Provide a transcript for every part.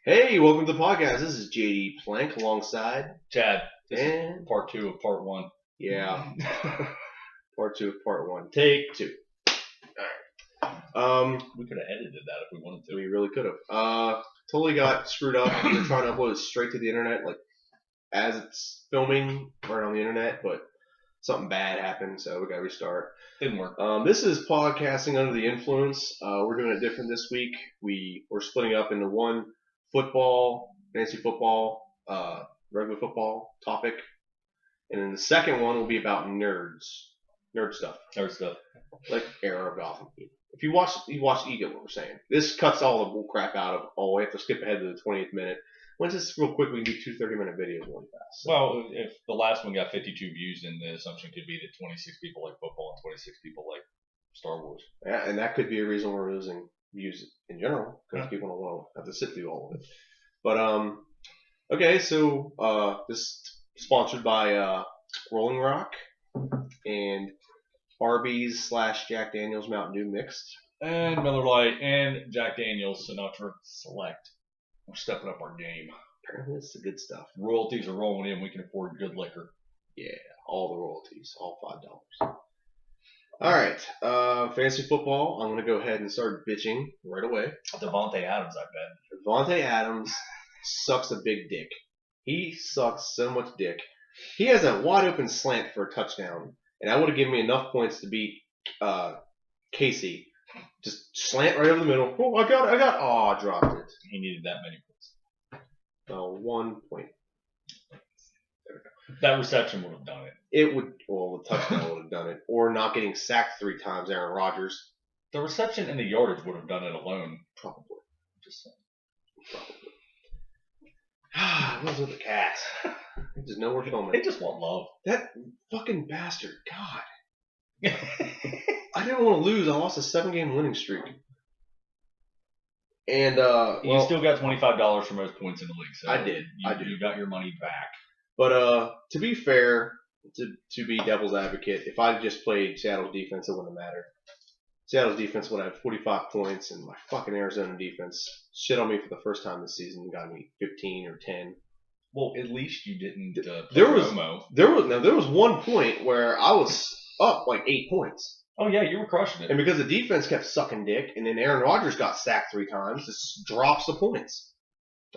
Hey, welcome to the podcast. This is JD Plank alongside Chad, this and is part 2 of part 1. yeah, part two of part one. Take two. All right. We could have edited that if we wanted to. We really could have. Totally got screwed up. We were trying to upload it straight to the internet, like as it's filming right on the internet, but something bad happened, so we got to restart. Didn't work. This is podcasting under the influence. We're doing it different this week. We're splitting up into one football, fantasy football, regular football topic, and then the second one will be about nerd stuff, like Era of Gotham. If you watch, you get what we're saying. This cuts all the bull crap out of. Oh, we have to skip ahead to the 20th minute. Once it's real quick, we can do 2 30-minute videos really fast. So. Well, if the last one got 52 views, then the assumption could be that 26 people like football and 26 people like Star Wars. Yeah, and that could be a reason we're losing views in general because people don't want to have to sit through all of it. But okay, so this is sponsored by Rolling Rock and Arby's / Jack Daniel's Mountain Dew mixed, and Miller Lite and Jack Daniel's Sinatra Select. We're stepping up our game. Apparently, it's the good stuff. Royalties are rolling in. We can afford good liquor. Yeah, all the royalties, all $5. All right, fantasy football. I'm going to go ahead and start bitching right away. Devontae Adams, I bet. Devontae Adams sucks a big dick. He sucks so much dick. He has a wide open slant for a touchdown, and that would have given me enough points to beat Casey. Just slant right over the middle. Oh, I dropped it. He needed that many points. 1 point. That reception would have done it. The touchdown would have done it. Or not getting sacked 3 times, Aaron Rodgers. The reception and the yardage would have done it alone. Probably. Just saying. Probably. What's with the cats? There's nowhere filming. They just want love. That fucking bastard. God. I didn't want to lose. I lost a 7-game winning streak. And you still got $25 for most points in the league. So I did. You got your money back. But to be fair, to be devil's advocate, if I just played Seattle's defense, it wouldn't have mattered. Seattle's defense would have 45 points, and my fucking Arizona defense shit on me for the first time this season and got me 15 or 10. Well, at least you didn't play there was one point where I was up like 8 points. Oh yeah, you were crushing it. And because the defense kept sucking dick, and then Aaron Rodgers got sacked 3 times, just drops the points.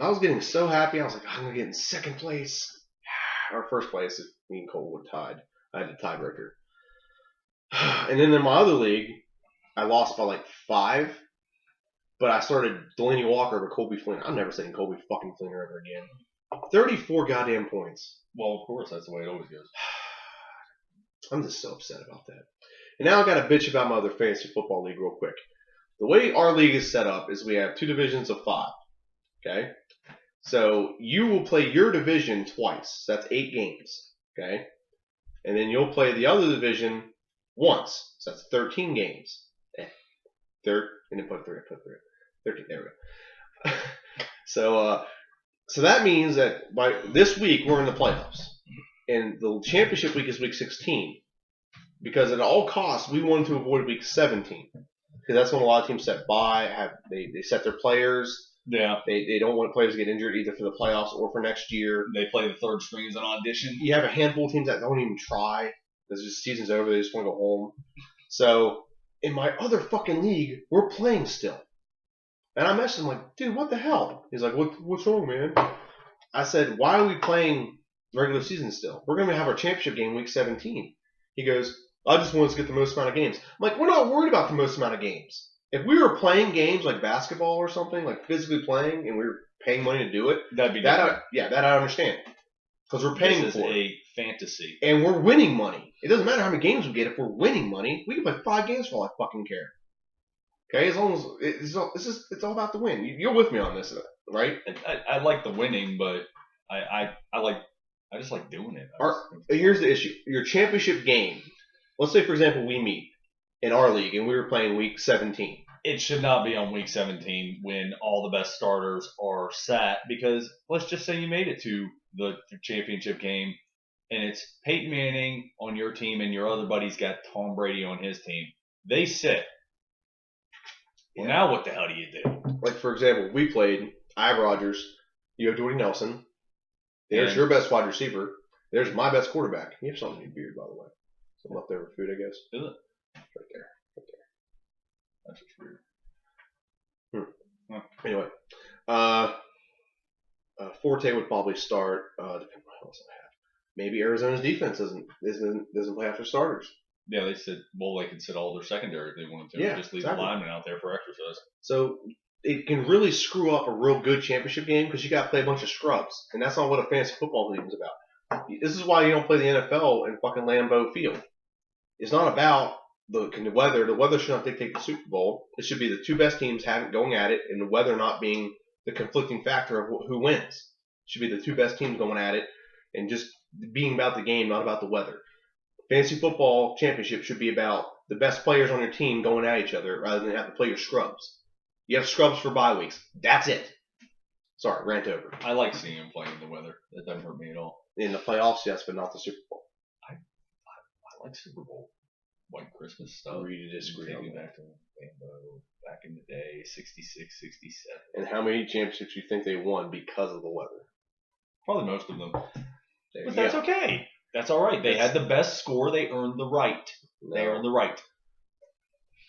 I was getting so happy. I was like, I'm gonna get in second place. Or first place if me and Cole were tied. I had a tiebreaker. And then in my other league, I lost by like 5. But I started Delaney Walker over Colby Fleener. I'm never saying Colby fucking Fleener ever again. 34 goddamn points. Well, of course, that's the way it always goes. I'm just so upset about that. And now I got to bitch about my other fantasy football league real quick. The way our league is set up is we have 2 divisions of 5. Okay? So you will play your division twice. That's 8 games. Okay? And then you'll play the other division once. So that's 13 games. And then put 3. 13. There we go. So that means that by this week we're in the playoffs. And the championship week is week 16. Because at all costs, we wanted to avoid week 17. Because that's when a lot of teams set bye. They set their players. Yeah. They don't want players to get injured either for the playoffs or for next year. They play the third string as an audition. You have a handful of teams that don't even try. Because the season's over. They just want to go home. So in my other fucking league, we're playing still. And I messaged him like, dude, what the hell? He's like, what's wrong, man? I said, why are we playing regular season still? We're going to have our championship game week 17. He goes, I just want us to get the most amount of games. I'm like, we're not worried about the most amount of games. If we were playing games like basketball or something, like physically playing, and we were paying money to do it, that'd be that I understand. Because we're paying this is for it. a fantasy. And we're winning money. It doesn't matter how many games we get. If we're winning money, we can play 5 games for all I fucking care. Okay, as long as it's all about the win. You're with me on this, right? I like the winning, but I just like doing it. Here's the issue: your championship game. Let's say, for example, we meet in our league and we were playing week 17. It should not be on week 17 when all the best starters are sat, because let's just say you made it to the championship game and it's Peyton Manning on your team and your other buddy's got Tom Brady on his team. They sit. Well, now what the hell do you do? Like, for example, we played I have Rodgers. You have Jordy Nelson. There's And- your best wide receiver. There's my best quarterback. You have something in your beard, by the way. Some leftover food, I guess. Is it? Right there. That's just weird. Anyway, Forte would probably start. Depending on who else I have. Maybe Arizona's defense doesn't play after starters. Yeah, they said, well, they could sit all their secondary if they wanted to. Yeah, And just leave exactly. the linemen out there for exercise. So it can really screw up a real good championship game because you got to play a bunch of scrubs, and that's not what a fantasy football league is about. This is why you don't play the NFL in fucking Lambeau Field. It's not about the weather. The weather should not dictate the Super Bowl. It should be the two best teams going at it, and the weather not being the conflicting factor of who wins. It should be the two best teams going at it, and just being about the game, not about the weather. Fantasy football championship should be about the best players on your team going at each other rather than have to play your scrubs. You have scrubs for bye weeks. That's it. Sorry, rant over. I like seeing them playing in the weather. That doesn't hurt me at all. In the playoffs, yes, but not the Super Bowl. I like Super Bowl. White Christmas stuff. Agree to disagree Take on me that. back to Lambeau, back in the day, 66, 67. And how many championships you think they won because of the weather? Probably most of them. There But you that's go. okay. That's all right. They had the best score. They earned the right. They No. earned the right.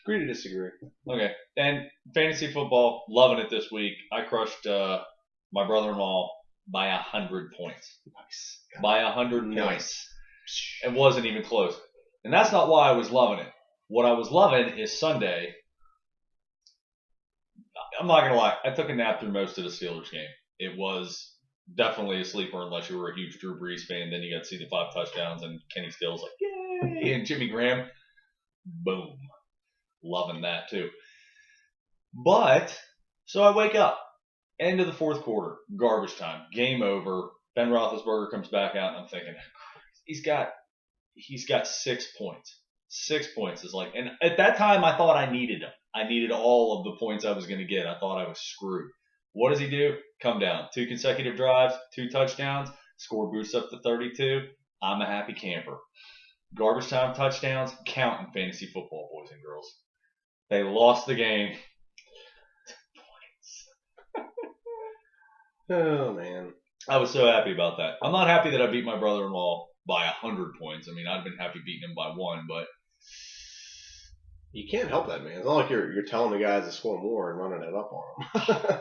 Agree to disagree. Okay. And fantasy football, loving it this week. I crushed my brother-in-law by 100 points. Nice. By 100 points. Nice. It wasn't even close. And that's not why I was loving it. What I was loving is Sunday. I'm not going to lie. I took a nap through most of the Steelers game. It was definitely a sleeper unless you were a huge Drew Brees fan. Then you got to see the 5 touchdowns and Kenny Stills like, yay! And Jimmy Graham, boom. Loving that too. But, so I wake up. End of the fourth quarter. Garbage time. Game over. Ben Roethlisberger comes back out and I'm thinking, he's got 6 points. 6 points is like, and at that time I thought I needed him. I needed all of the points I was going to get. I thought I was screwed. What does he do? Come down. 2 consecutive drives, 2 touchdowns, score boosts up to 32. I'm a happy camper. Garbage time touchdowns count in fantasy football, boys and girls. They lost the game. Oh, man. I was so happy about that. I'm not happy that I beat my brother-in-law by 100 points. I mean, I'd been happy beating him by 1, but You can't help that, man. It's not like you're telling the guys to score more and running it up on them.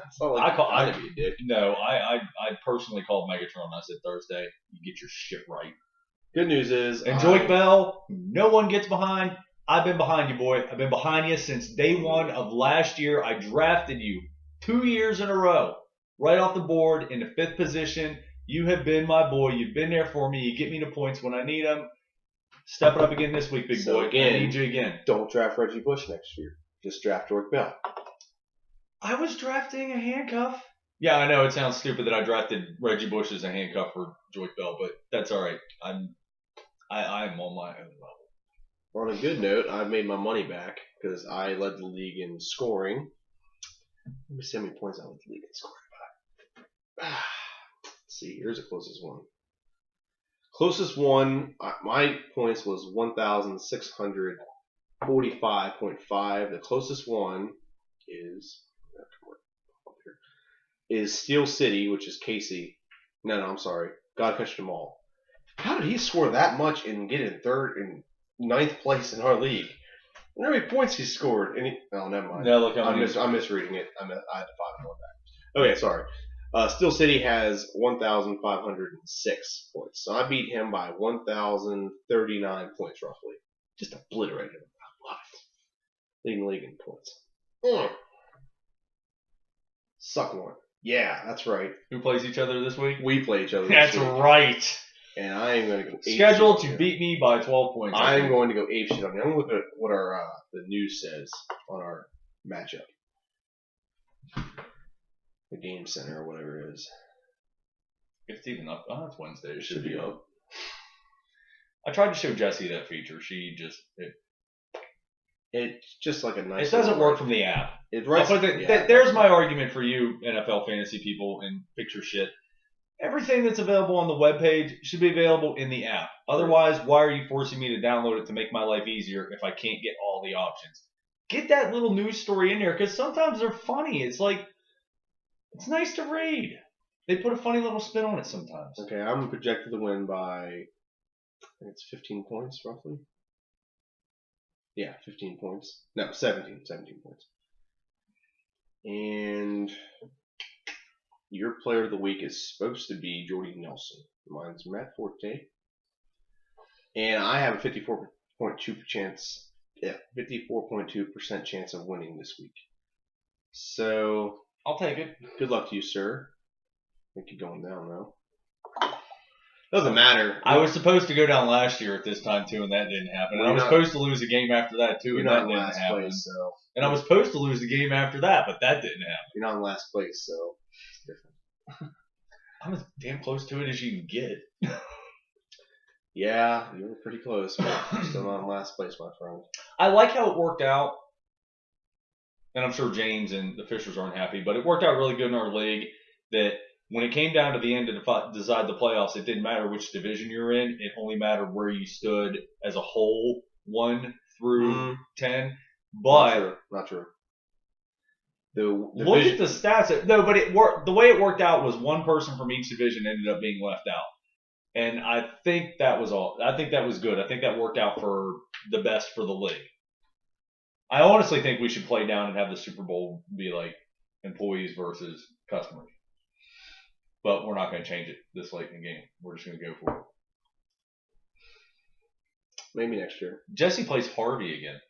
It's not like I call- you're trying to be a dick. no, I personally called Megatron. I said, Thursday, you get your shit right. Good news is, And Joik Bell, no one gets behind. I've been behind you, boy. I've been behind you since day 1 of last year. I drafted you 2 years in a row, right off the board in the 5th position. You have been my boy. You've been there for me. You get me the points when I need them. Step it up again this week, big So boy. again- I need you again. don't draft Reggie Bush next year. Just draft Jordan Bell. I was drafting a handcuff. Yeah, I know it sounds stupid that I drafted Reggie Bush as a handcuff for Joik Bell, but that's all right. I'm on my own level. On a good note, I've made my money back because I led the league in scoring. Let me see how many points I led the league in scoring by. Let's see, here's the closest one. Closest one, my points was 1,645.5. The closest one is Steel City, which is Casey. No, I'm sorry. God Catch Them All. How did he score that much and get in 9th place in our league? I wonder how many points he scored. Oh, never mind. Now look how I'm many. misreading it. I had to find more back. Okay, sorry. Steel City has 1,506 points. So I beat him by 1,039 points, roughly. Just obliterated him. I love it. Leading the league in points. Suck one. Yeah, that's right. Who plays each other this week? We play each other this That's week. right. And I am going to go ape Scheduled shit to on beat me by 12 points. you. I'm going to go ape shit on you. I'm going to look at what our the news says on our matchup. The game center or whatever it is. It's even up. Oh, it's Wednesday. It should be up. I tried to show Jessie that feature. She just It's just like a nice. it doesn't work from the app. It's I'll right. put the- yeah. There's my argument for you NFL fantasy people and picture shit. Everything that's available on the webpage should be available in the app. Otherwise, why are you forcing me to download it to make my life easier if I can't get all the options? Get that little news story in there because sometimes they're funny. It's like It's nice to read. They put a funny little spin on it sometimes. Okay, I'm projected to win by, I think it's 15 points, roughly. Yeah, 15 points. No, 17 points. And your player of the week is supposed to be Jordy Nelson. Mine's Matt Forte. And I have a 54.2% chance. Yeah, 54.2% chance of winning this week. So I'll take it. Good luck to you, sir. I think you're going down though. Doesn't matter. I was supposed to go down last year at this time too, and that didn't happen. And I was supposed to lose a game after that too, and that didn't happen. Place, so. And I was supposed to lose the game after that, but that didn't happen. You're not in last place, so it's different. I'm as damn close to it as you can get. Yeah, you were pretty close, but you're still not in last place, my friend. I like how it worked out, and I'm sure James and the Fishers aren't happy, but it worked out really good in our league that when it came down to the end to decide the playoffs, it didn't matter which division you're in. It only mattered where you stood as a whole, 1 through 10. But not true. Look at the stats. No, but it worked. The way it worked out was one person from each division ended up being left out. And I think that was all. I think that was good. I think that worked out for the best for the league. I honestly think we should play down and have the Super Bowl be like employees versus customers. But we're not going to change it this late in the game. We're just going to go for it. Maybe next year. Jesse plays Harvey again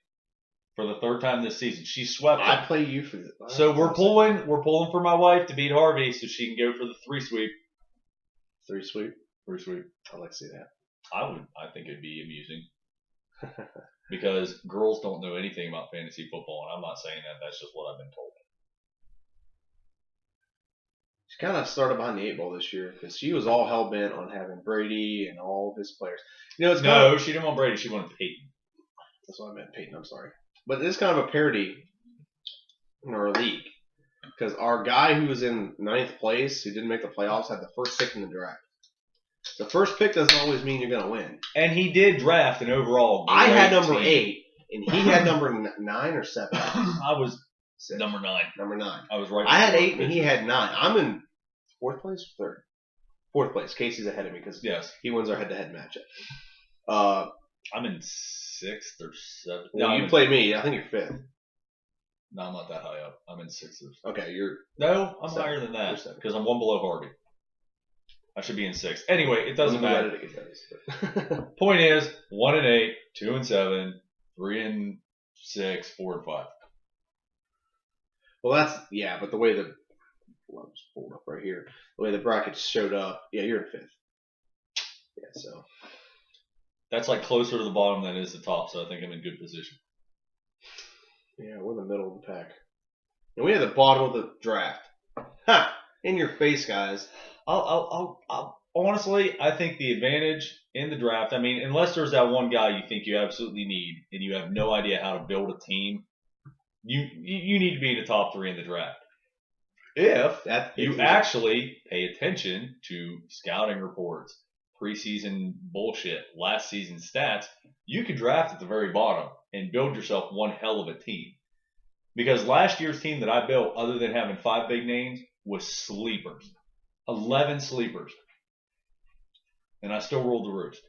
for the third time this season. She swept him. I play you for this. So we're pulling for my wife to beat Harvey so she can go for the 3-sweep. 3-sweep? 3-sweep. I'd like to see that. I think it'd be amusing. Because girls don't know anything about fantasy football, and I'm not saying that. That's just what I've been told. She kind of started behind the 8 ball this year because she was all hell bent on having Brady and all of his players. You know, she didn't want Brady. She wanted Peyton. That's what I meant, Peyton. I'm sorry, but it's kind of a parody in our league because our guy who was in 9th place, who didn't make the playoffs, had the first pick in the draft. The first pick doesn't always mean you're going to win. And he did draft an overall. I had number 8, and he had number 9 or 7. I was number 9. Number 9. I was right. I had 8, and he had 9. I'm in 4th place or 3rd? 4th place. Casey's ahead of me because he wins our head-to-head matchup. I'm in 6th or 7th. Well, you played me. I think you're 5th. No, I'm not that high up. I'm in 6th. Okay, you're. No, I'm higher than that because I'm 1 below Harvey. I should be in 6th. Anyway, it doesn't matter. Point is, 1-8, 2-7, 3-6, 4-5. Well, but the way the I'm just pulled up right here, the way the brackets showed up, you're in 5th. Yeah, so that's like closer to the bottom than it is the top, so I think I'm in good position. Yeah, we're in the middle of the pack, and we have the bottom of the draft. Ha! In your face, guys. I'll honestly, I think the advantage in the draft, I mean, unless there's that one guy you think you absolutely need and you have no idea how to build a team, you need to be in the top 3 in the draft. If you actually pay attention to scouting reports, preseason bullshit, last season stats, you could draft at the very bottom and build yourself one hell of a team. Because last year's team that I built, other than having 5 big names, was sleepers. 11 sleepers. And I still ruled the roost.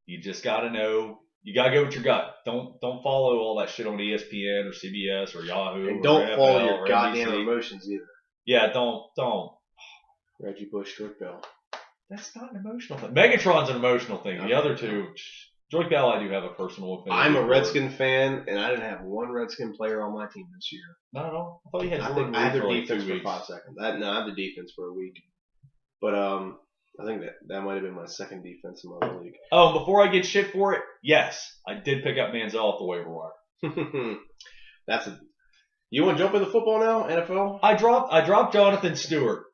You just got to know. You got to go with your gut. Don't follow all that shit on ESPN or CBS or Yahoo. And don't follow your goddamn emotions either. Yeah, don't. Reggie Bush, George Bell. That's not an emotional thing. Megatron's an emotional thing. The other two, George Bell, I do have a personal opinion. I'm a Redskin fan, and I didn't have one Redskin player on my team this year. Not at all. I thought you had Jordan I had their defense for 5 seconds. I had the defense for a week. But I think that might have been my second defense in my league. Oh, before I get shit for it, yes, I did pick up Manziel off the waiver wire. You want to jump into football now, NFL? I dropped Jonathan Stewart.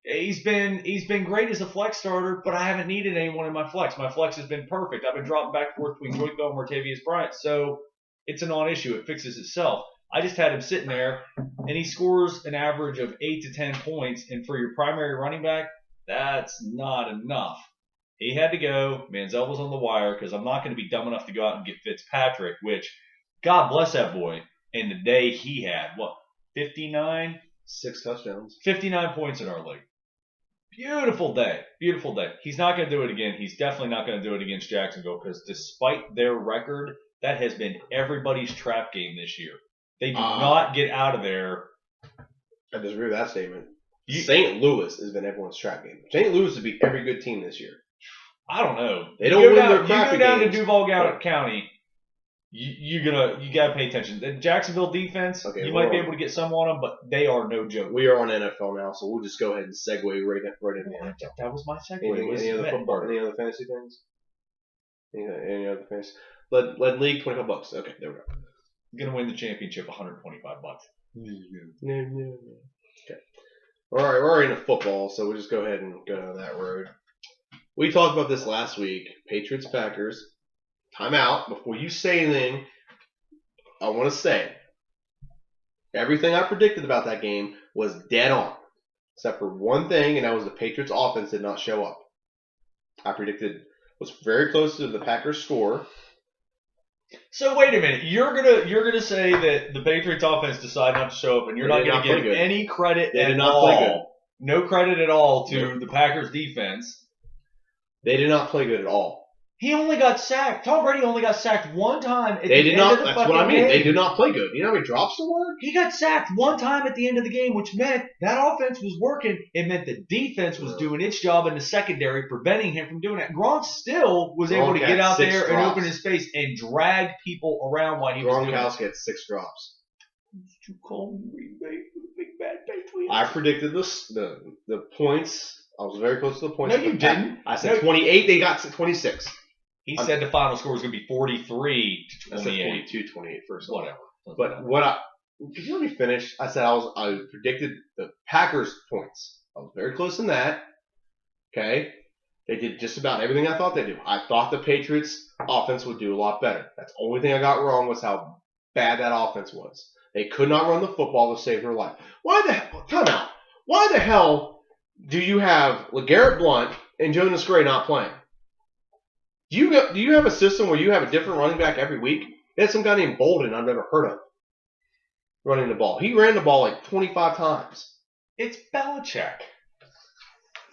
He's been great as a flex starter, but I haven't needed anyone in my flex. My flex has been perfect. I've been dropping back and forth between Joyce Bell and Martavius Bryant, so it's a non-issue. It fixes itself. I just had him sitting there, and he scores an average of 8 to 10 points, and for your primary running back, that's not enough. He had to go. Manziel was on the wire because I'm not going to be dumb enough to go out and get Fitzpatrick, which, God bless that boy. And the day he had, 59? 6 touchdowns. 59 points in our league. Beautiful day. Beautiful day. He's not going to do it again. He's definitely not going to do it against Jacksonville because despite their record, that has been everybody's trap game this year. They do not get out of there. I disagree with that statement. St. Louis has been everyone's trap game. St. Louis has beat every good team this year. I don't know. They don't win their crappy You go down games. to Duval County, you gotta pay attention. The Jacksonville defense, you might be able to get some on them, but they are no joke. We are on NFL now, so we'll just go ahead and segue right in there. That was my segue. Any other football? Any other fantasy things? Any other fantasy? Lead league, $25. Okay, there we go. You're gonna win the championship, $125. No. Okay. All right, we're already into football, so we'll just go ahead and go down that road. We talked about this last week. Patriots, Packers. Time out. Before you say anything, I want to say everything I predicted about that game was dead on, except for one thing, and that was the Patriots' offense did not show up. I predicted was very close to the Packers' score. So wait a minute, you're gonna say that the Patriots' offense decided not to show up, and you're not gonna give any credit at all. No credit at all to the Packers' defense. They did not play good at all. He only got sacked. Tom Brady only got sacked one time at they the did end not, of the that's fucking what I mean. game. They did not play good. You know how many drops there were? He got sacked one time at the end of the game, which meant that offense was working. It meant the defense was doing its job in the secondary, preventing him from doing that. Gronk still was able to get out there and open his face and drag people around while he was doing it. Gronkowski had 6 drops. Did you call me Green Bay for the big bad Patriots? I predicted the points. I was very close to the points. No, you didn't. I said 28. They got 26. He said the final score was going to be 43 to 28. I said 42-28 first. Whatever. But could you let me finish? I said I predicted the Packers points. I was very close in that. Okay. They did just about everything I thought they'd do. I thought the Patriots offense would do a lot better. That's the only thing I got wrong was how bad that offense was. They could not run the football to save their life. Time out. Why the hell do you have LeGarrette Blount and Jonas Gray not playing? Do you have a system where you have a different running back every week? They had some guy named Bolden I've never heard of running the ball. He ran the ball like 25 times. It's Belichick.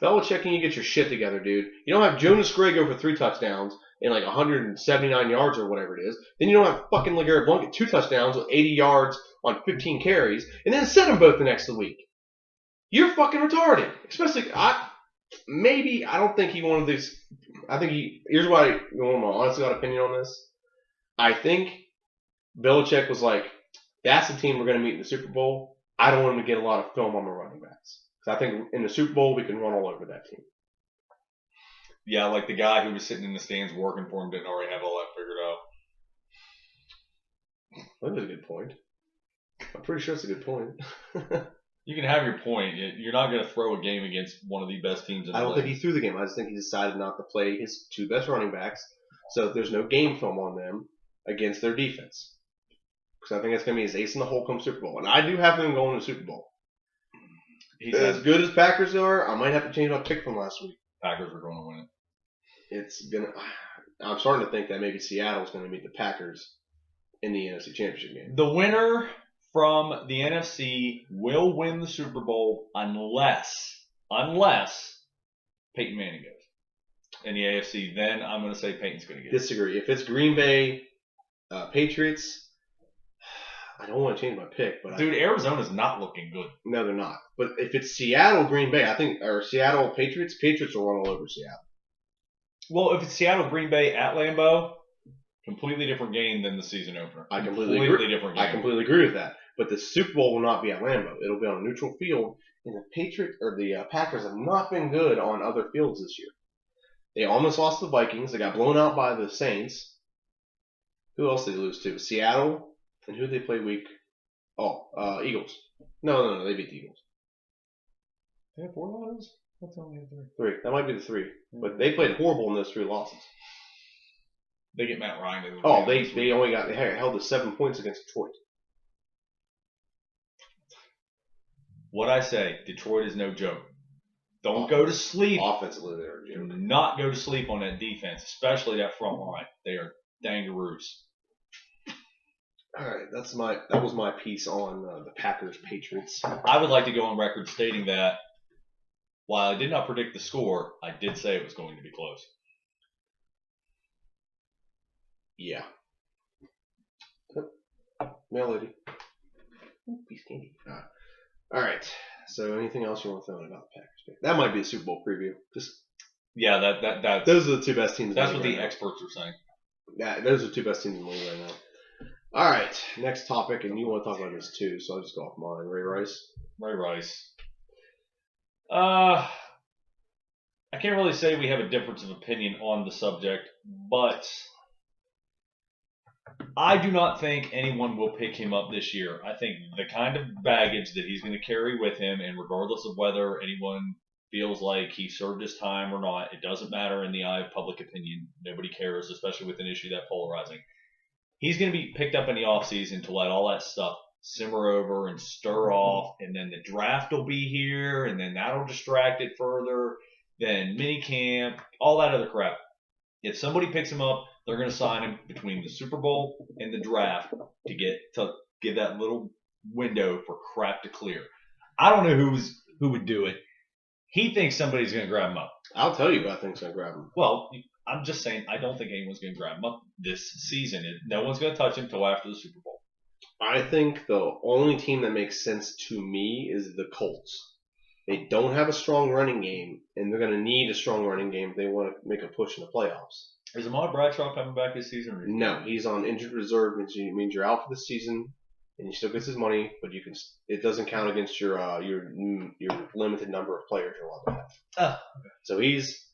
Belichick, can you get your shit together, dude? You don't have Jonas Gray go for 3 touchdowns and like 179 yards or whatever it is. Then you don't have fucking LeGarrette Blount get 2 touchdowns with 80 yards on 15 carries and then set them both the next week. You're fucking retarded. Especially, I don't think he wanted this. Here's why I want my honest God opinion on this. I think Belichick was like, that's the team we're going to meet in the Super Bowl. I don't want him to get a lot of film on my running backs. Because I think in the Super Bowl, we can run all over that team. Yeah, like the guy who was sitting in the stands working for him didn't already have all that figured out. That is a good point. I'm pretty sure it's a good point. You can have your point. You're not going to throw a game against one of the best teams in the league. I don't think he threw the game. I just think he decided not to play his 2 best running backs. So there's no game film on them against their defense. Because I think that's going to be his ace in the hole come Super Bowl. And I do have them going to the Super Bowl. As good as Packers are, I might have to change my pick from last week. Packers are going to win it. I'm starting to think that maybe Seattle's going to meet the Packers in the NFC Championship game. The winner from the NFC will win the Super Bowl unless Peyton Manning goes. In the AFC, then I'm going to say Peyton's going to get it. Disagree. If it's Green Bay Patriots, I don't want to change my pick. But Arizona's not looking good. No, they're not. But if it's Seattle Green Bay, or Seattle Patriots will run all over Seattle. Well, if it's Seattle Green Bay at Lambeau, completely different game than the season opener. I completely agree with that. But the Super Bowl will not be at Lambeau. It'll be on a neutral field. And the Packers have not been good on other fields this year. They almost lost to the Vikings. They got blown out by the Saints. Who else did they lose to? Seattle. And who did they play week? Eagles. No, they beat the Eagles. They have 4 losses? That's only 3. 3. That might be the 3. But they played horrible in those 3 losses. They get Matt Ryan. They held to 7 points against Detroit. What I say, Detroit is no joke. Don't go to sleep. Offensively, they're a joke. Do not go to sleep on that defense, especially that front line. They are dangaroos. All right, that was my piece on the Packers Patriots. I would like to go on record stating that while I did not predict the score, I did say it was going to be close. Yeah. Mail lady. Piece of candy. All right. So anything else you want to throw in about the Packers? That might be a Super Bowl preview. Just that those are the two best teams. That's what the right experts are saying. Yeah, those are the two best teams in the league right now. All right, next topic, and you want to talk about this too, so I'll just go off mine. Ray Rice. I can't really say we have a difference of opinion on the subject, but I do not think anyone will pick him up this year. I think the kind of baggage that he's going to carry with him, and regardless of whether anyone feels like he served his time or not, it doesn't matter in the eye of public opinion. Nobody cares, especially with an issue that polarizing. He's going to be picked up in the offseason to let all that stuff simmer over and stir off, and then the draft will be here, and then that'll distract it further, then minicamp, all that other crap. If somebody picks him up, they're going to sign him between the Super Bowl and the draft to give that little window for crap to clear. I don't know who would do it. He thinks somebody's going to grab him up. I'll tell you who I think's going to grab him. Well, I'm just saying I don't think anyone's going to grab him up this season. No one's going to touch him until after the Super Bowl. I think the only team that makes sense to me is the Colts. They don't have a strong running game, and they're going to need a strong running game if they want to make a push in the playoffs. Is Ahmad Bradshaw coming back this season? No, he's on injured reserve, which means you're out for the season, and he still gets his money, but it doesn't count against your limited number of players you're allowed to have. So he's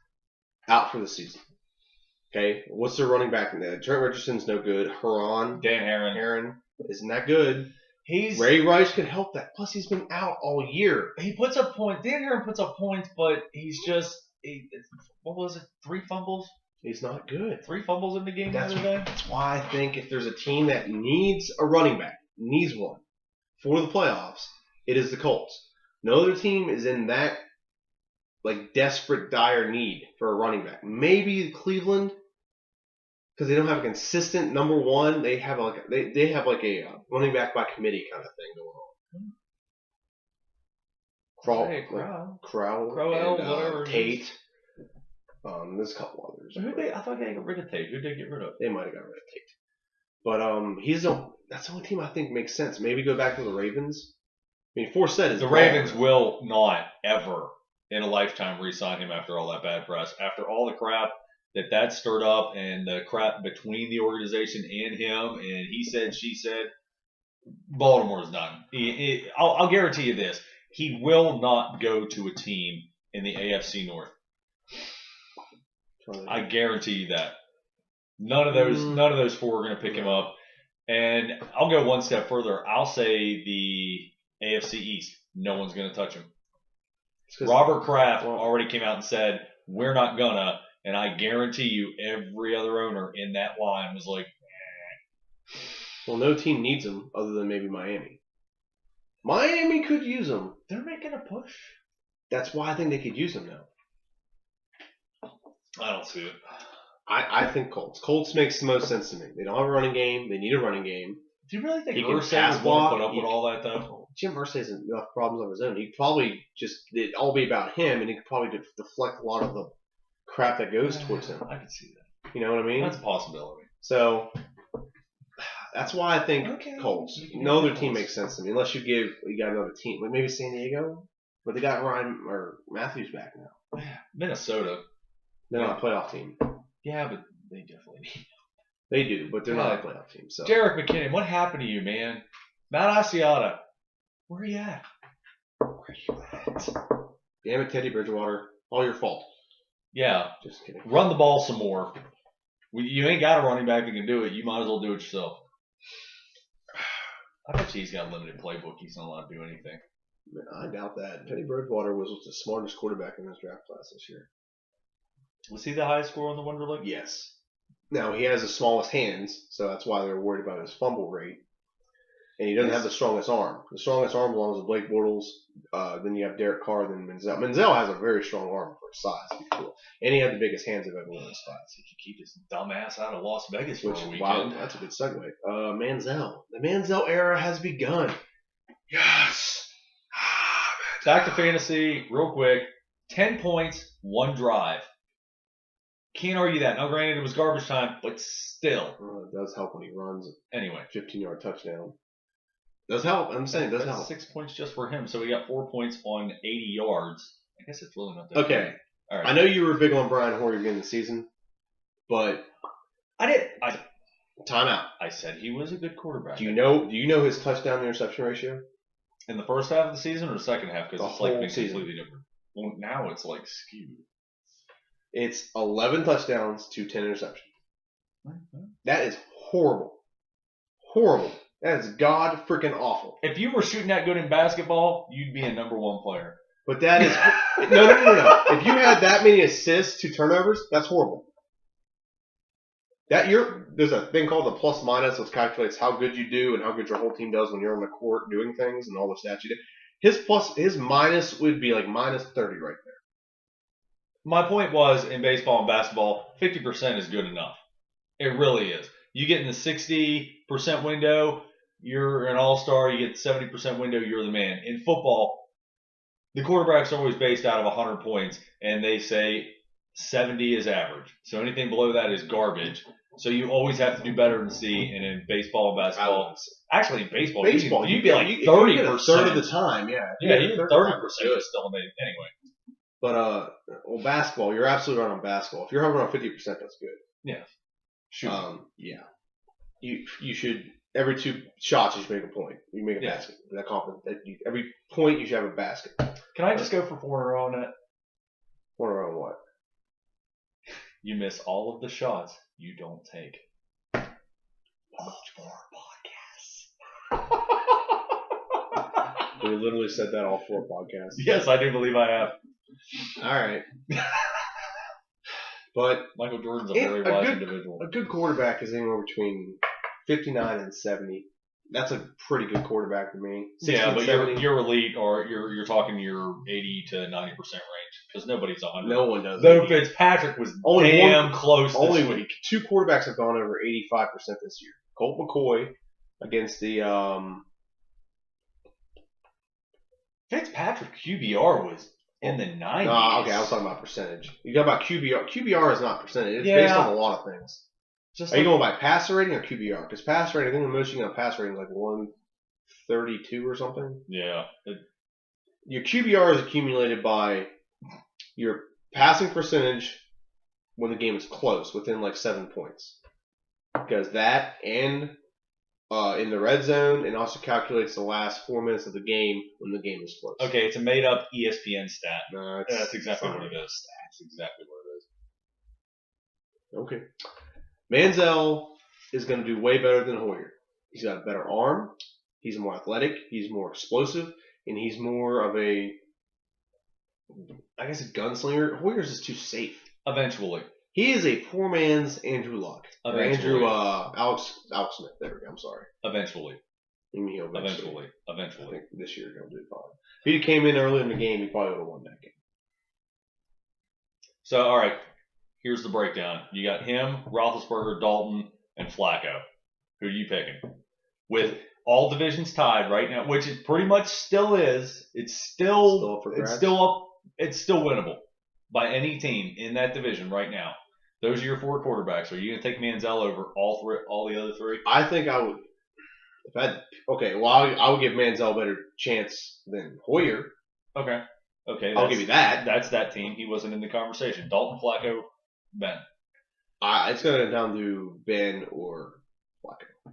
out for the season. Okay, what's their running back in there? Trent Richardson's no good. Dan Heron isn't that good. Ray Rice could help that. Plus, he's been out all year. He puts up points. Dan Heron puts up points, but he's just what was it? 3 fumbles. He's not good. 3 fumbles in the game the other day. That's why I think if there's a team that needs a running back, needs one for the playoffs, it is the Colts. No other team is in that desperate, dire need for a running back. Maybe Cleveland, because they don't have a consistent number one. They have a running back by committee kind of thing going on. Crowell, whatever. Tate. There's a couple others. I thought they got rid of Tate. Who did they get rid of? They might have got rid of Tate. But that's the only team I think makes sense. Maybe go back to the Ravens. I mean, Forsett is the Ravens will not ever in a lifetime re-sign him after all that bad press. After all the crap that stirred up and the crap between the organization and him, and he said, she said, Baltimore's done. I'll guarantee you this. He will not go to a team in the AFC North. I guarantee you that. None of those 4 are going to pick him up. And I'll go one step further. I'll say the AFC East. No one's going to touch him. Robert Kraft already came out and said, we're not gonna. And I guarantee you every other owner in that line was like, Well, no team needs him other than maybe Miami. Miami could use him. They're making a push. That's why I think they could use him now. I don't see it. I think Colts. Colts makes the most sense to me. They don't have a running game. They need a running game. Do you really think Irsay would put up with all that, though? Jim Irsay has enough problems of his own. He'd probably it'd all be about him, and he could probably deflect a lot of the crap that goes towards him. I can see that. You know what I mean? That's a possibility. So that's why I think Colts. No other team makes sense to me unless you got another team, like maybe San Diego, but they got Ryan or Matthews back now. Minnesota. They're not a playoff team. Yeah, but they definitely need. They do, but they're not a playoff team. So Jerick McKinnon, what happened to you, man? Matt Asiata, where are you at? Damn it, Teddy Bridgewater, all your fault. Yeah, just kidding. Run the ball some more. You ain't got a running back that can do it. You might as well do it yourself. I bet you he's got a limited playbook. He's not allowed to do anything. I doubt that. Teddy Bridgewater was the smartest quarterback in this draft class this year. Was he the highest scorer on the Wonder League? Yes. Now, he has the smallest hands, so that's why they're worried about his fumble rate. And he doesn't have the strongest arm. The strongest arm belongs to Blake Bortles. Then you have Derek Carr, then Menzel. Menzel has a very strong arm for his size. Cool. And he had the biggest hands I've ever known in his class. He could keep his dumb ass out of Las Vegas for a weekend. Wow, that's a good segue. Manziel. The Manziel era has begun. Yes. Back to fantasy, real quick. 10 points, 1 drive. Can't argue that. Now, granted, it was garbage time, but still. It does help when he runs. Anyway. 15-yard touchdown. Does help. I'm saying it does help. 6 points just for him. So we got 4 points on 80 yards. I guess it's really not that Okay. bad. All right. I know you were big on Brian Hoyer beginning of the season, but timeout. I said he was a good quarterback. Do you know his touchdown to interception ratio? In the first half of the season or the second half? Because it's like whole been season. completely different. Well, now it's like skewed. It's 11 touchdowns to 10 interceptions. That is horrible. Horrible. That is god freaking awful. If you were shooting that good in basketball, you'd be a number 1 player. But that is no. If you had that many assists to turnovers, that's horrible. There's a thing called the plus minus, which calculates how good you do and how good your whole team does when you're on the court doing things and all the stats you do. His minus would be like minus 30 right there. My point was, in baseball and basketball, 50% is good enough. It really is. You get in the 60% window, you're an all-star. You get the 70% window, you're the man. In football, the quarterback's always based out of 100 points, and they say 70 is average. So anything below that is garbage. So you always have to do better than C. And in baseball and basketball, actually in baseball, you'd be like 30%. A third of the time, yeah. Yeah, you 30% is still amazing. Anyway. But, basketball, you're absolutely right on basketball. If you're hovering on 50%, that's good. Yeah. Shoot. Yeah. You should, every 2 shots, you should make a point. You make a basket. Every point, you should have a basket. Can I just go for 4 in a row on that? 4 in a row on what? You miss all of the shots you don't take. Much more podcasts. We literally said that all 4 podcasts. Yes, I do believe I have. All right. But Michael Jordan's a very wise individual. A good quarterback is anywhere between 59 and 70. That's a pretty good quarterback to me. Yeah, but you're elite, or you're talking your 80 to 90% range, because nobody's 100. No one does. Though Fitzpatrick was damn close this week. 2 quarterbacks have gone over 85% this year. Colt McCoy against the Fitzpatrick QBR was in the 90s. Okay, I was talking about percentage. You got about QBR. QBR is not percentage. It's based on a lot of things. Are you going by passer rating or QBR? Because passer rating, I think the most you can have passer rating is like 132 or something. Yeah. Your QBR is accumulated by your passing percentage when the game is close, within like 7 points. Because that and in the red zone, and also calculates the last 4 minutes of the game when the game is close. Okay, it's a made-up ESPN stat. No, that's exactly what it is. That's exactly what it is. Okay. Manziel is going to do way better than Hoyer. He's got a better arm. He's more athletic. He's more explosive. And he's more of a, I guess, a gunslinger. Hoyer's is too safe. Eventually. He is a poor man's Andrew Luck. Eventually. Alex Smith. There we go. I'm sorry. Eventually. Eventually. I think this year he'll do fine. If he came in early in the game, he probably would have won that game. So, all right. Here's the breakdown. You got him, Roethlisberger, Dalton, and Flacco. Who are you picking? With all divisions tied right now, which it pretty much still is. It's still winnable by any team in that division right now. Those are your 4 quarterbacks. Are you going to take Manziel over all the other 3? I think I would. I would give Manziel a better chance than Hoyer. Okay. I'll give you that. That's that team. He wasn't in the conversation. Dalton, Flacco, Ben. It's going to come down to Ben or Flacco.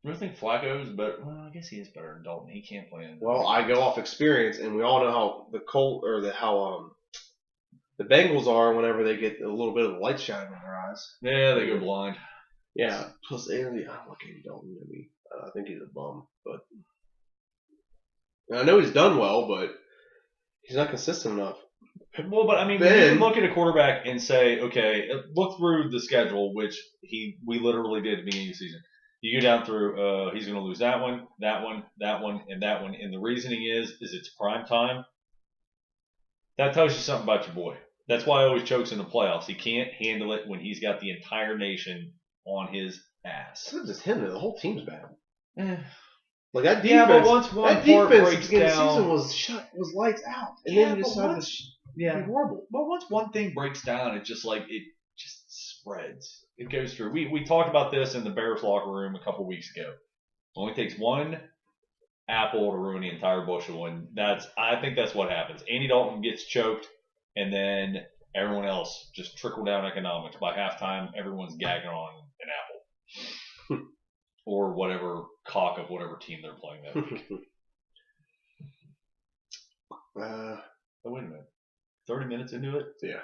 I don't think Flacco is better. Well, I guess he is better than Dalton. He can't play in. Well, I go off experience, and we all know how the Bengals are whenever they get a little bit of the light shining in their eyes. Yeah, they go blind. Yeah. Plus, I'm looking at Dalton. I think he's a bum, but I know he's done well, but he's not consistent enough. Well, but I mean, when you look at a quarterback and say, okay, look through the schedule, which we literally did at the beginning of the season. You go down through, he's going to lose that one, that one, that one, and that one. And the reasoning is it's prime time. That tells you something about your boy. That's why he always chokes in the playoffs. He can't handle it when he's got the entire nation on his ass. It's not just him. The whole team's bad. Eh. Like that defense. Yeah, but once one that part defense breaks at the down, the season was lights out, and Yeah, then you but decided once- to yeah. be horrible. But once one thing breaks down, it just spreads. It goes through. We talked about this in the Bears locker room a couple weeks ago. It only takes one apple to ruin the entire bushel, and I think that's what happens. Andy Dalton gets choked, and then everyone else just trickle down economics. By halftime, everyone's gagging on an apple. Or whatever cock of whatever team they're playing that week. Oh, wait a minute. 30 minutes into it? Yeah.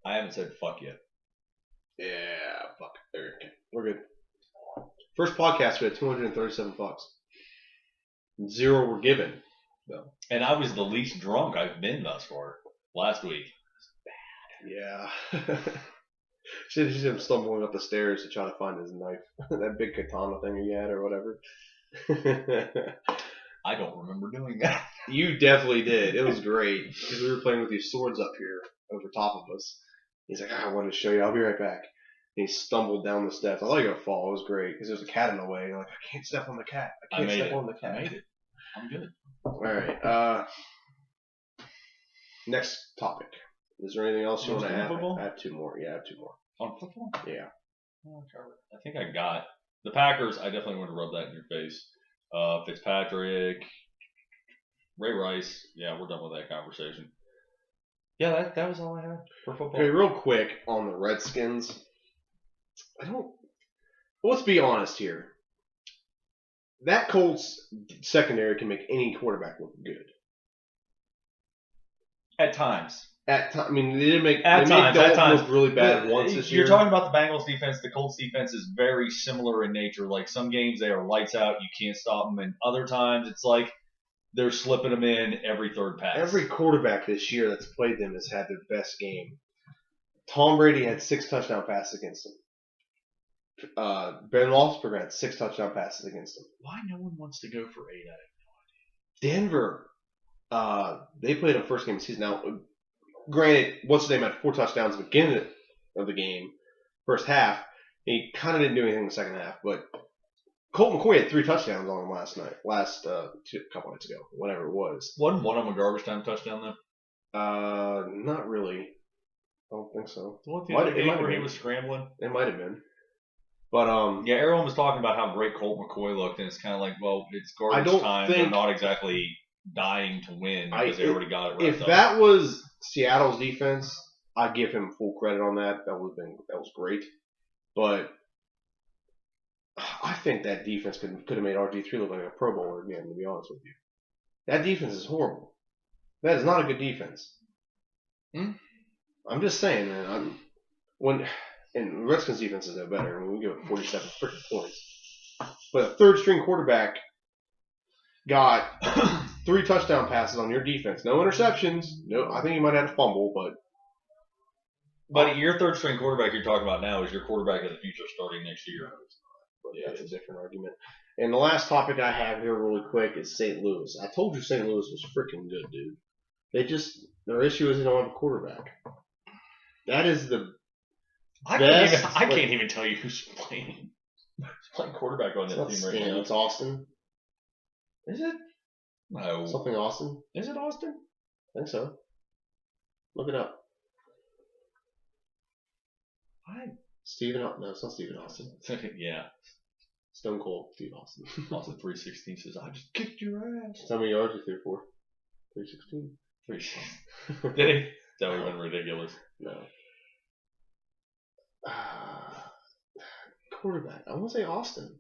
I haven't said fuck yet. Yeah, fuck. Okay. We're good. First podcast, we had 237 fucks. 0 were given. So. And I was the least drunk I've been thus far. Last week. Yeah. Should see him stumbling up the stairs to try to find his knife. That big katana thing he had or whatever. I don't remember doing that. You definitely did. It was great. Because we were playing with these swords up here over top of us. He's like, I wanted to show you. I'll be right back. And he stumbled down the steps. I thought he was going to fall. It was great. Because there's a cat in the way. You're like, I can't step on the cat. I can't step on the cat. I made it. I'm good. All right. Next topic. Is there anything else you want to add? I have 2 more. Yeah, I have 2 more. On football? Yeah. I think I got the Packers. I definitely want to rub that in your face. Fitzpatrick, Ray Rice. Yeah, we're done with that conversation. Yeah, that was all I had for football. Okay, real quick on the Redskins. Let's be honest here. That Colts secondary can make any quarterback look good. At times. I mean, they didn't make Dalton look really bad once this year. You're talking about the Bengals defense. The Colts defense is very similar in nature. Like some games they are lights out, you can't stop them, and other times it's like they're slipping them in every third pass. Every quarterback this year that's played them has had their best game. Tom Brady had 6 touchdown passes against him. Ben Roethlisberger had 6 touchdown passes against him. Why no one wants to go for 8 out of Denver, they played a first game of the season. Now, granted, what's his name had 4 touchdowns at the beginning of the game, first half. He kind of didn't do anything in the second half, but Colt McCoy had 3 touchdowns on him couple nights ago, whatever it was. Wasn't one of them a garbage time touchdown though? Not really. I don't think so. What the other game where he was scrambling? It might have been. But yeah, everyone was talking about how great Colt McCoy looked, and it's kind of like, well, it's garbage time. They're not exactly dying to win because they already got it. If that was Seattle's defense, I'd give him full credit on that. That was great. But I think that defense could have made RG3 look like a Pro Bowler again. To be honest with you, that defense is horrible. That is not a good defense. I'm just saying, man. And Redskins defense is no better. I mean, we give up 47 freaking points. But a third-string quarterback got 3 touchdown passes on your defense. No interceptions. No, I think he might have had a fumble, but. But your third-string quarterback you're talking about now is your quarterback of the future starting next year. But yeah, that's a different argument. And the last topic I have here really quick is St. Louis. I told you St. Louis was freaking good, dude. Their issue is they don't have a quarterback. That is the I can't even tell you who's playing quarterback on that team right now. It's Austin. Is it? No. Something Austin. Is it Austin? I think so. Look it up. No, it's not Stephen Austin. Yeah. Stone Cold Steve Austin. Austin 316 says, I just kicked your ass. How many yards he threw for? 316. 316. Did he? That would have been ridiculous. No. Quarterback. I want to say Austin.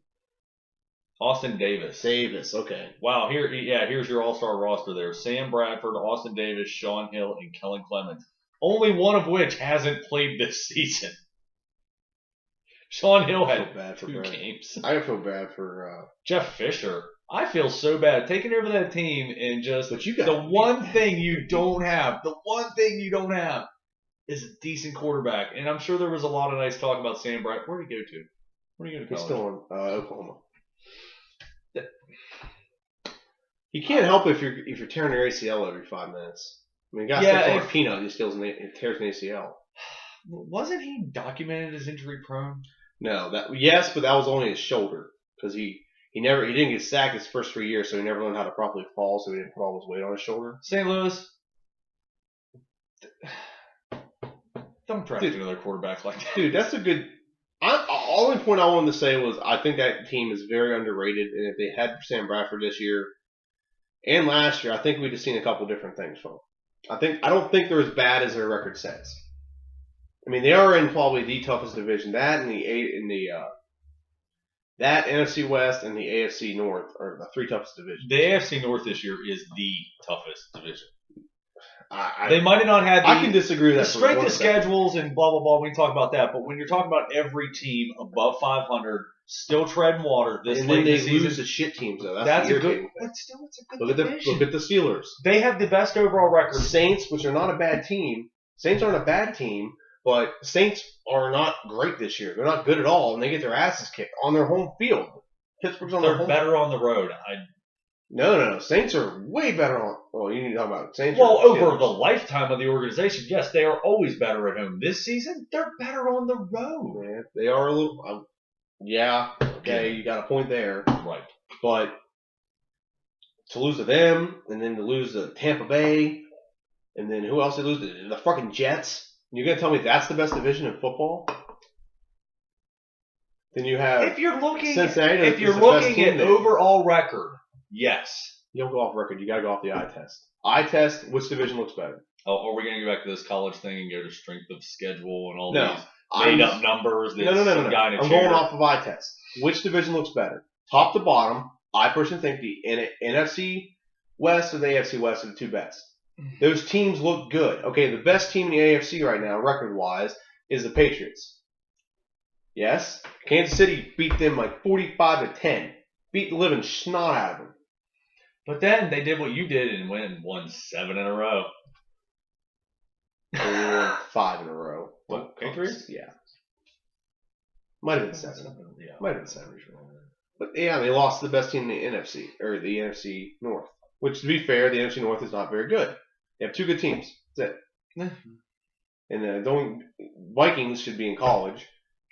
Austin Davis. Okay. Wow. Here's your all-star roster there. Sam Bradford, Austin Davis, Sean Hill, and Kellen Clemens. Only one of which hasn't played this season. Sean Hill had 2 games. I feel bad for Jeff Fisher. I feel so bad taking over that team and just the one thing you don't have is a decent quarterback. And I'm sure there was a lot of nice talk about Sam Bradford. Where'd he go to? Where are you going to He's college? still in Oklahoma. He can't help if you're tearing your ACL every 5 minutes. I mean, guy steps on a peanut and he tears an ACL. Wasn't he documented as injury prone? No, yes, but that was only his shoulder because he didn't get sacked his first 3 years, so he never learned how to properly fall, so he didn't put all his weight on his shoulder. St. Louis, don't draft another quarterback like that. Dude, that's a good. Only point I wanted to say was I think that team is very underrated, and if they had Sam Bradford this year and last year, I think we'd have seen a couple different things from them. I don't think they're as bad as their record says. I mean, they are in probably the toughest division. That and that NFC West and the AFC North are the 3 toughest divisions. The AFC North this year is the toughest division. They might have not had I can disagree with the that. Strength of schedules and blah, blah, blah. We can talk about that. But when you're talking about every team above 500 still treading water this and late then they in the season, lose to shit teams, though. That's a good. Thing. But still, it's a good division. Look at the Steelers. They have the best overall record. Saints, which are not a bad team. Saints aren't a bad team, but Saints are not great this year. They're not good at all, and they get their asses kicked on their home field. Pittsburgh's on their home. They're better on the road. No. Saints are way better on. Well, you need to talk about Saints. Well, over the lifetime of the organization, yes, they are always better at home. This season, they're better on the road. Man, they are a little. Yeah, okay, you got a point there. Right. But to lose to them, and then to lose to Tampa Bay, and then who else they lose to? The fucking Jets. You're gonna tell me that's the best division in football? Then you have. If you're looking Cincinnati, at overall record, yes. You don't go off record. You got to go off the eye test. Eye test, which division looks better? Oh, are we going to go back to this college thing and go to strength of schedule and all No. these made-up numbers? No. I'm going off of eye test. Which division looks better? Top to bottom, I personally think the NFC West or the AFC West are the 2 best. Those teams look good. Okay, the best team in the AFC right now, record-wise, is the Patriots. Yes? Kansas City beat them like 45-10. Beat the living snot out of them. But then they did what you did and won 7 in a row. They won 5 in a row. What? Patriots? Yeah. Might have been 7. Yeah. Might have been 7. But yeah, they lost to the best team in the NFC, or the NFC North. Which, to be fair, the NFC North is not very good. They have 2 good teams. That's it. And the only Vikings should be in college.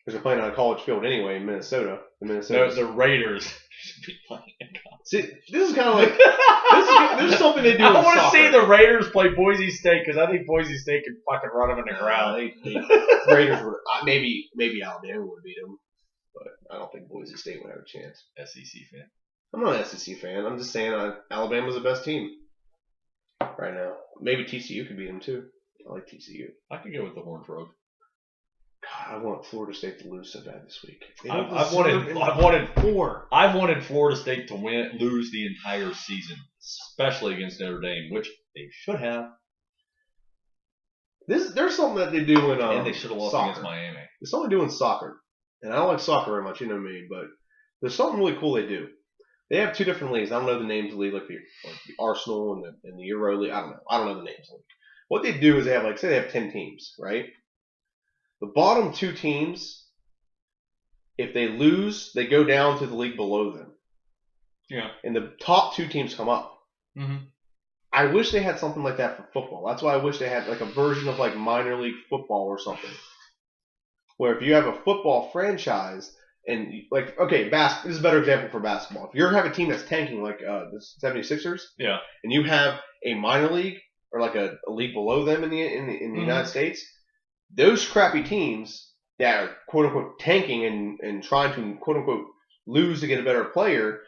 Because they're playing on a college field anyway in Minnesota. The Raiders should be playing in college. See, this is kind of like this is something they do. I want to see the Raiders play Boise State because I think Boise State can fucking run them in the ground. Raiders would maybe Alabama would beat them, but I don't think Boise State would have a chance. SEC fan. I'm not an SEC fan. I'm just saying Alabama's the best team right now. Maybe TCU could beat them too. I like TCU. I could go with the Horned Frog. God, I want Florida State to lose so bad this week. I've wanted Florida State to lose the entire season, especially against Notre Dame, which they should have. There's something that they do in and they should have lost soccer. against Miami. There's something they do in soccer, and I don't like soccer very much, you know me, but there's something really cool they do. They have 2 different leagues. I don't know the names of the league, like the Arsenal and the Euro League. I don't know. I don't know the names of the league. What they do is they have say they have 10 teams, right? The bottom 2 teams, if they lose, they go down to the league below them. Yeah. And the top 2 teams come up. Mm-hmm. I wish they had something like that for football. That's why I wish they had like a version of like minor league football or something. Where if you have a football franchise and like, okay, this is a better example for basketball. If you have a team that's tanking like the 76ers, yeah, and you have a minor league or like a league below them in the United States, those crappy teams that are quote unquote tanking and trying to quote unquote lose to get a better player,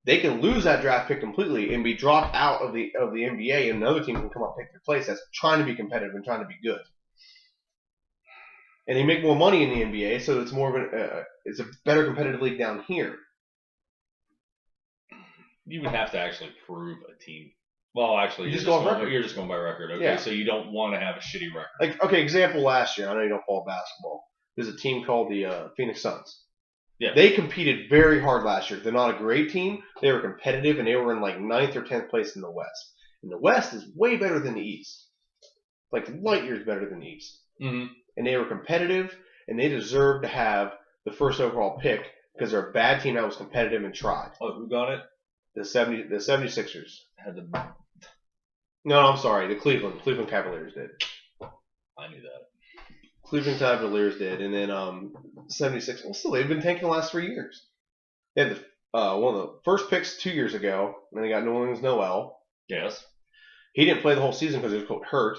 they can lose that draft pick completely and be dropped out of the NBA, and another team can come up and take their place that's trying to be competitive and trying to be good. And they make more money in the NBA, so it's more of it's a better competitive league down here. You would have to actually prove a team. Well, actually, you're just going by record. Okay, yeah. So you don't want to have a shitty record. Like, okay, example last year. I know you don't follow basketball. There's a team called the Phoenix Suns. Yeah. They competed very hard last year. They're not a great team. They were competitive, and they were in like 9th or 10th place in the West. And the West is way better than the East. Like light years better than the East. Mm-hmm. And they were competitive, and they deserved to have the first overall pick because they're a bad team that was competitive and tried. Oh, who got it? The 76ers. Had the. No, I'm sorry. The Cleveland Cavaliers did. I knew that. Cleveland Cavaliers did, and then 76. Well, still, they've been tanking the last 3 years. They had one of the first picks 2 years ago, and they got New Orleans Noel. Yes. He didn't play the whole season because he was hurt.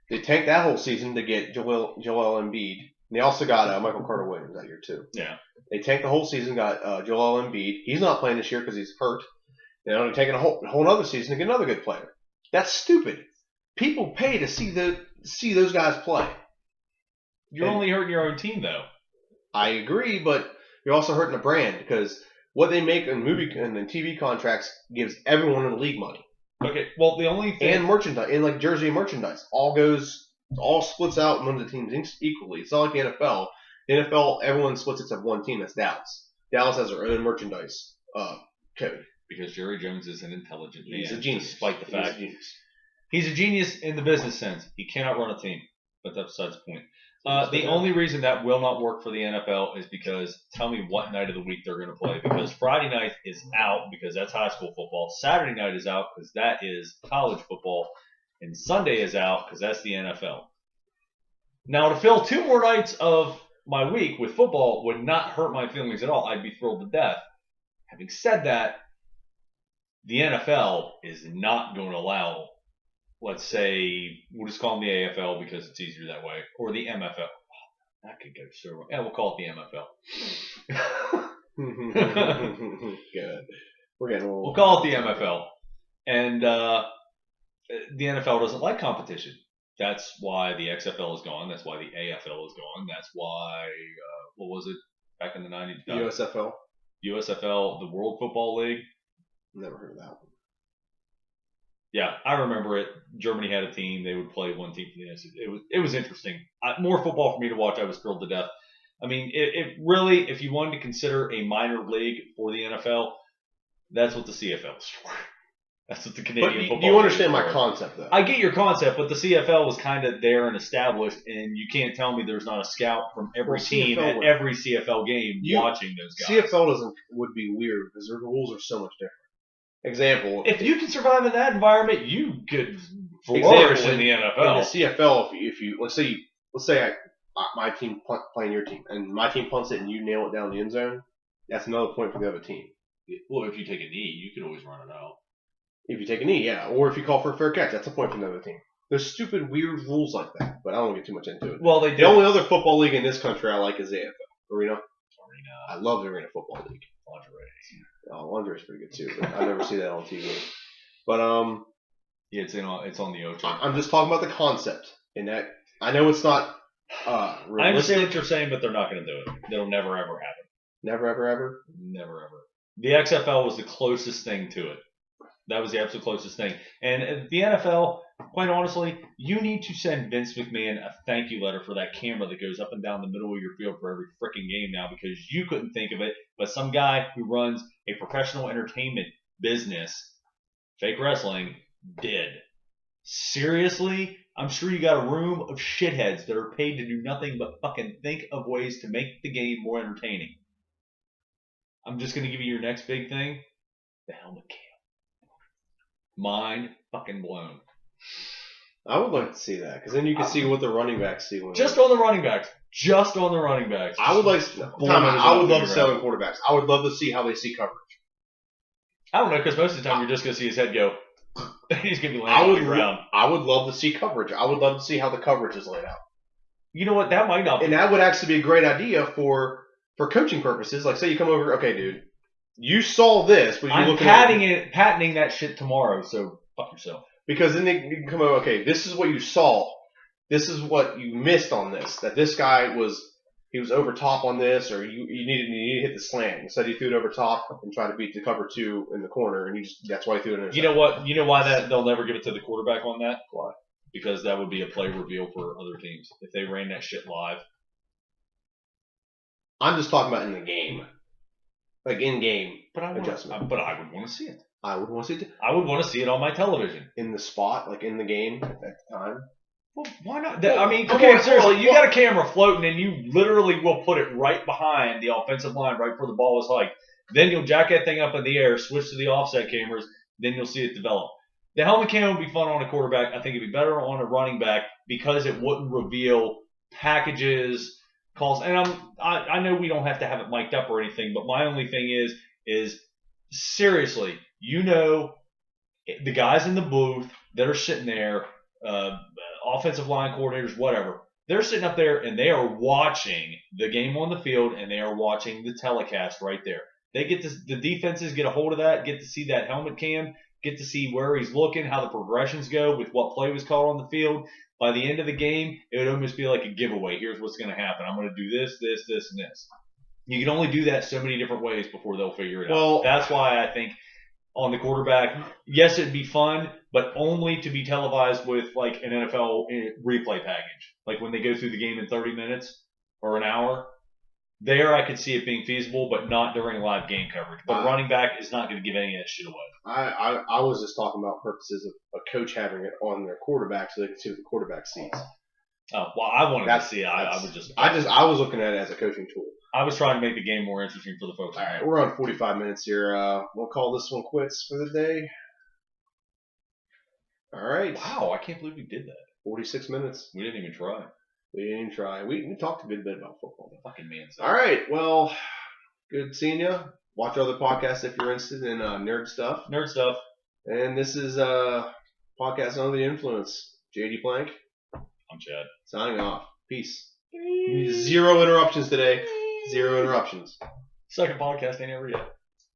They tanked that whole season to get Joel Embiid. And they also got Michael Carter Williams that year too. Yeah. They tanked the whole season, got Joel Embiid. He's not playing this year because he's hurt. They're only taking a whole other season to get another good player. That's stupid. People pay to see those guys play. You're only hurting your own team, though. I agree, but you're also hurting the brand because what they make in movie and in TV contracts gives everyone in the league money. Okay, well, the only thing... And merchandise, and like jersey merchandise, all splits out among the teams equally. It's not like the NFL. The NFL, everyone splits except one team, that's Dallas. Dallas has their own merchandise code. Because Jerry Jones is an intelligent man. He's a genius. Despite the fact he's a genius in the business sense. He cannot run a team, but that's besides the point. The only reason that will not work for the NFL is because tell me what night of the week they're going to play. Because Friday night is out because that's high school football. Saturday night is out because that is college football. And Sunday is out because that's the NFL. Now, to fill 2 more nights of my week with football would not hurt my feelings at all. I'd be thrilled to death. Having said that, the NFL is not going to allow, let's say, we'll just call them the AFL because it's easier that way, or the MFL. Oh, that could go so wrong. Yeah, we'll call it the MFL. Good. We're getting old. We'll call it the MFL. And the NFL doesn't like competition. That's why the XFL is gone. That's why the AFL is gone. That's why, what was it back in the 90s? USFL. USFL, the World Football League. Never heard of that one. Yeah, I remember it. Germany had a team. They would play one team for the NCAA. It was interesting. More football for me to watch. I was thrilled to death. I mean, it really, if you wanted to consider a minor league for the NFL, that's what the CFL is for. That's what the Canadian football. Do you understand my concept, though? I get your concept, but the CFL was kind of there and established, and you can't tell me there's not a scout from every team at every CFL game watching those guys. CFL would be weird because their rules are so much different. Example: if you can survive in that environment, you could flourish in the NFL. In the CFL, if you let's say my team playing your team, and my team punts it and you nail it down the end zone, that's another point for the other team. Well, if you take a knee, you can always run it out. If you take a knee, yeah, or if you call for a fair catch, that's a point for the other team. There's stupid, weird rules like that, but I don't want to get too much into it. Well, the only other football league in this country I like is the AFL. Arena. I love the Arena Football League. Lingerie is pretty good too, but I never see that on TV. But yeah, it's on the Ocho. I'm just talking about the concept, and that I know it's not realistic. I understand what you're saying, but they're not going to do it. It'll never ever happen. Never ever ever. Never ever. The XFL was the closest thing to it. That was the absolute closest thing. And the NFL, quite honestly, you need to send Vince McMahon a thank you letter for that camera that goes up and down the middle of your field for every freaking game now, because you couldn't think of it, but some guy who runs a professional entertainment business, fake wrestling, did. Seriously? I'm sure you got a room of shitheads that are paid to do nothing but fucking think of ways to make the game more entertaining. I'm just going to give you your next big thing. The helmet cam. Mind fucking blown. I would like to see that, because then you can see what the running backs see. Just on the running backs. Just on the running backs. I would like. I would love to see on quarterbacks. I would love to see how they see coverage. I don't know, because most of the time you're just going to see his head go. He's going to be landing on the ground. I would love to see coverage. I would love to see how the coverage is laid out. You know what? That might not be. And that would actually be a great idea for coaching purposes. Like, say you come over, okay, dude, you saw this, but you're looking patenting that shit tomorrow, so fuck yourself. Because then you can come over, okay, this is what you saw. This is what you missed on this. That this guy was over top on this, or you needed to hit the slant. Instead, he threw it over top and tried to beat the cover 2 in the corner, and that's why he threw it in. You know what? You know why they'll never give it to the quarterback on that? Why? Because that would be a play reveal for other teams if they ran that shit live. I'm just talking about in the game. Like in-game adjustment. But I would want to see it. I would want to see it. I would want to see it on my television. In the spot, like in the game at the time. Well, why not? Well, I mean, come okay, on, seriously. well, You got a camera floating, and you literally will put it right behind the offensive line, right where the ball is hiked. Then you'll jack that thing up in the air, switch to the offset cameras, then you'll see it develop. The helmet cam would be fun on a quarterback. I think it'd be better on a running back because it wouldn't reveal packages, calls. And I know we don't have to have it mic'd up or anything, but my only thing is seriously, the guys in the booth that are sitting there, offensive line coordinators, whatever, they're sitting up there and they are watching the game on the field and they are watching the telecast right there. They get the defenses get a hold of that, get to see that helmet cam, get to see where he's looking, how the progressions go with what play was called on the field. By the end of the game, it would almost be like a giveaway. Here's what's going to happen. I'm going to do this, this, this, and this. You can only do that so many different ways before they'll figure it out. That's why I think on the quarterback, yes, it'd be fun, but only to be televised with like an NFL replay package. Like when they go through the game in 30 minutes or an hour. There, I could see it being feasible, but not during live game coverage. But running back is not going to give any of that shit away. I was just talking about purposes of a coach having it on their quarterback so they can see what the quarterback sees. Oh, well, I wanted to see it. I was looking at it as a coaching tool. I was trying to make the game more interesting for the folks. All right, we're on 45 minutes here. We'll call this one quits for the day. All right. Wow, I can't believe we did that. 46 minutes. We didn't even try. We talked a good bit about football. Fucking man. All right. Well, good seeing you. Watch other podcasts if you're interested in nerd stuff. Nerd stuff. And this is Podcast Under the Influence. JD Plank. I'm Chad. Signing off. Peace. 0 interruptions today. 0 interruptions. Second podcast ain't ever yet.